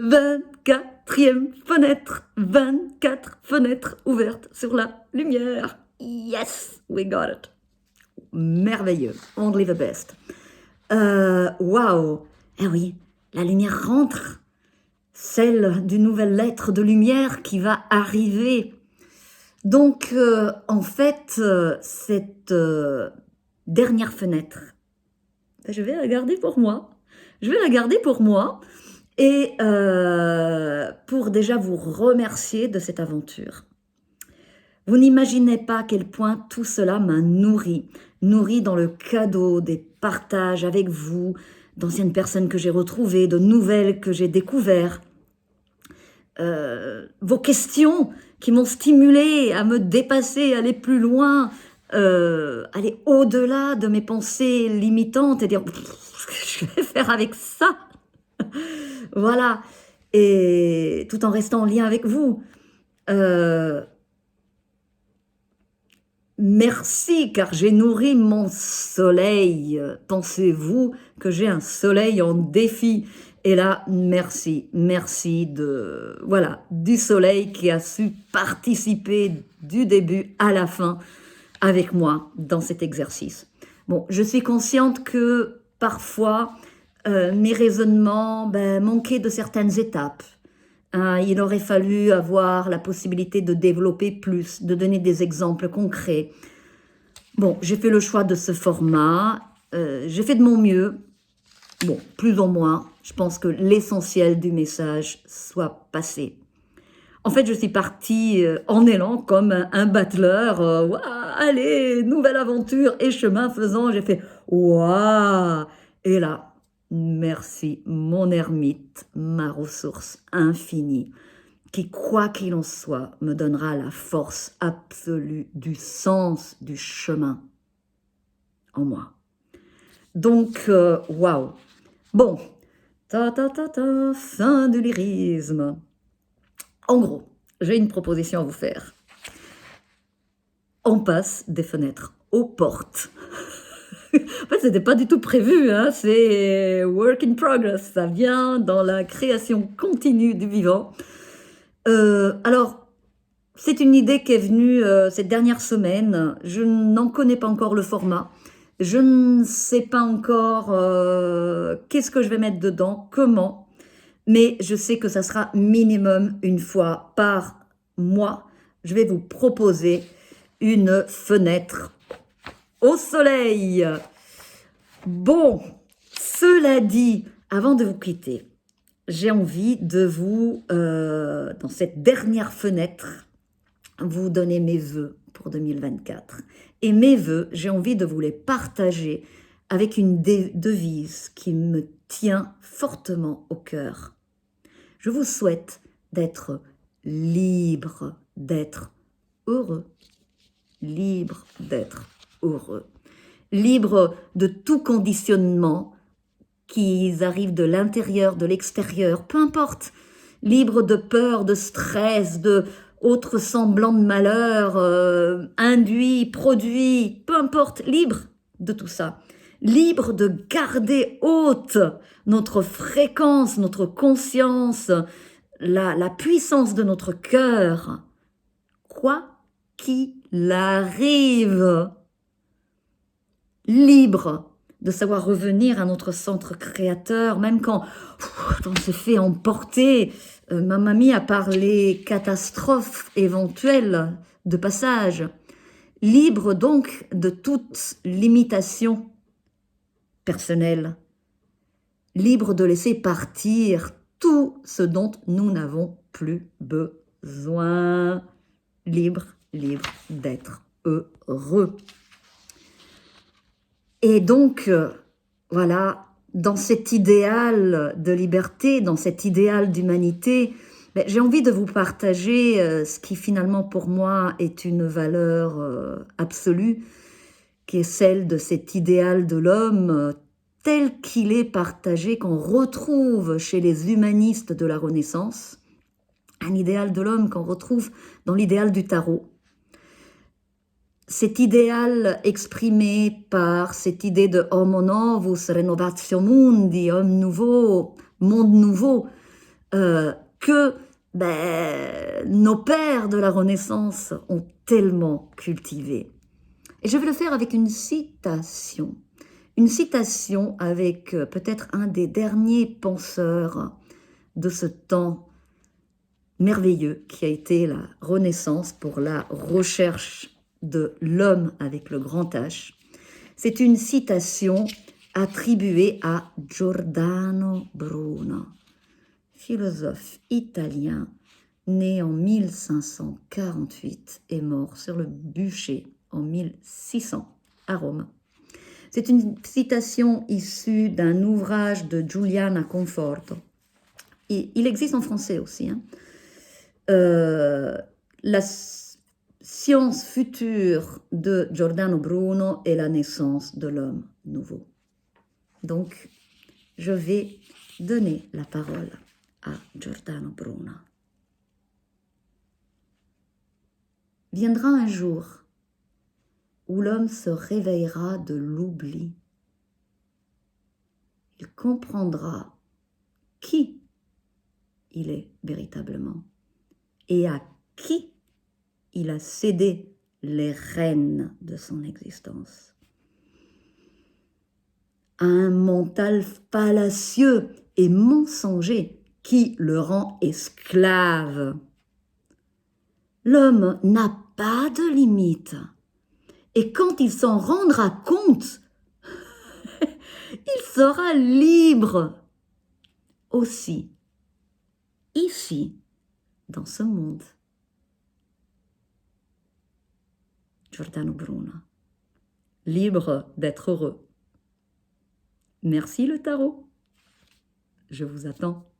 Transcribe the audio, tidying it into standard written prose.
24e fenêtre, 24 fenêtres ouvertes sur la lumière. Yes, we got it. Merveilleux, only the best. Waouh, eh oui, la lumière rentre, celle d'une nouvelle lettre de lumière qui va arriver. Donc, en fait, cette dernière fenêtre, je vais la garder pour moi. Je vais la garder pour moi et pour déjà vous remercier de cette aventure. Vous n'imaginez pas à quel point tout cela m'a nourri dans le cadeau des partages avec vous, d'anciennes personnes que j'ai retrouvées, de nouvelles que j'ai découvertes. Vos questions qui m'ont stimulé à me dépasser, aller plus loin, aller au-delà de mes pensées limitantes et dire qu'est-ce que je vais faire avec ça? Voilà, et tout en restant en lien avec vous. Merci, car j'ai nourri mon soleil. Pensez-vous que j'ai un soleil en défi? Et là, merci du soleil qui a su participer du début à la fin avec moi dans cet exercice. Bon, je suis consciente que parfois, mes raisonnements manquaient de certaines étapes. Il aurait fallu avoir la possibilité de développer plus, de donner des exemples concrets. Bon, j'ai fait le choix de ce format, j'ai fait de mon mieux, bon, plus ou moins, je pense que l'essentiel du message soit passé. En fait, je suis partie en élan comme un battleur, allez, nouvelle aventure, et chemin faisant, j'ai fait « waouh !» Et là, merci, mon ermite, ma ressource infinie, qui, quoi qu'il en soit, me donnera la force absolue du sens du chemin en moi. Donc, waouh. Bon, fin du lyrisme. En gros, j'ai une proposition à vous faire. On passe des fenêtres aux portes. En fait, c'était pas du tout prévu, hein, c'est work in progress, ça vient dans la création continue du vivant. Alors, c'est une idée qui est venue cette dernière semaine, je n'en connais pas encore le format, je ne sais pas encore qu'est-ce que je vais mettre dedans, comment, mais je sais que ça sera minimum une fois par mois. Je vais vous proposer une fenêtre au soleil. Bon, cela dit, avant de vous quitter, j'ai envie de vous, dans cette dernière fenêtre, vous donner mes vœux pour 2024. Et mes vœux, j'ai envie de vous les partager avec une devise qui me tient fortement au cœur. Je vous souhaite d'être libre, d'être heureux. Libre d'être heureux. Libre de tout conditionnement qui arrive de l'intérieur, de l'extérieur, peu importe. Libre de peur, de stress, de autres semblants de malheur, induits, produits, peu importe. Libre de tout ça. Libre de garder haute notre fréquence, notre conscience, la puissance de notre cœur. Quoi qu'il arrive. Libre de savoir revenir à notre centre créateur, même quand on se fait emporter. Ma mamie a parlé catastrophe éventuelle de passage. Libre donc de toute limitation personnelle. Libre de laisser partir tout ce dont nous n'avons plus besoin. Libre d'être heureux. Et donc, voilà, dans cet idéal de liberté, dans cet idéal d'humanité, j'ai envie de vous partager ce qui finalement pour moi est une valeur absolue, qui est celle de cet idéal de l'homme tel qu'il est partagé, qu'on retrouve chez les humanistes de la Renaissance, un idéal de l'homme qu'on retrouve dans l'idéal du tarot. Cet idéal exprimé par cette idée de homo novus, renovatio mundi, homme nouveau, monde nouveau, que nos pères de la Renaissance ont tellement cultivé. Et je vais le faire avec une citation. Une citation avec peut-être un des derniers penseurs de ce temps merveilleux qui a été la Renaissance pour la recherche de l'homme avec le grand H. C'est une citation attribuée à Giordano Bruno, philosophe italien né en 1548 et mort sur le bûcher en 1600 à Rome. C'est une citation issue d'un ouvrage de Giuliana Conforto. Il existe en français aussi. La science future de Giordano Bruno est la naissance de l'homme nouveau. Donc, je vais donner la parole à Giordano Bruno. Viendra un jour où l'homme se réveillera de l'oubli. Il comprendra qui il est véritablement et à qui il a cédé les rênes de son existence. À un mental fallacieux et mensonger qui le rend esclave. L'homme n'a pas de limite. Et quand il s'en rendra compte, il sera libre. Aussi, ici, dans ce monde. Giordano Bruno. Libre d'être heureux. Merci le tarot. Je vous attends.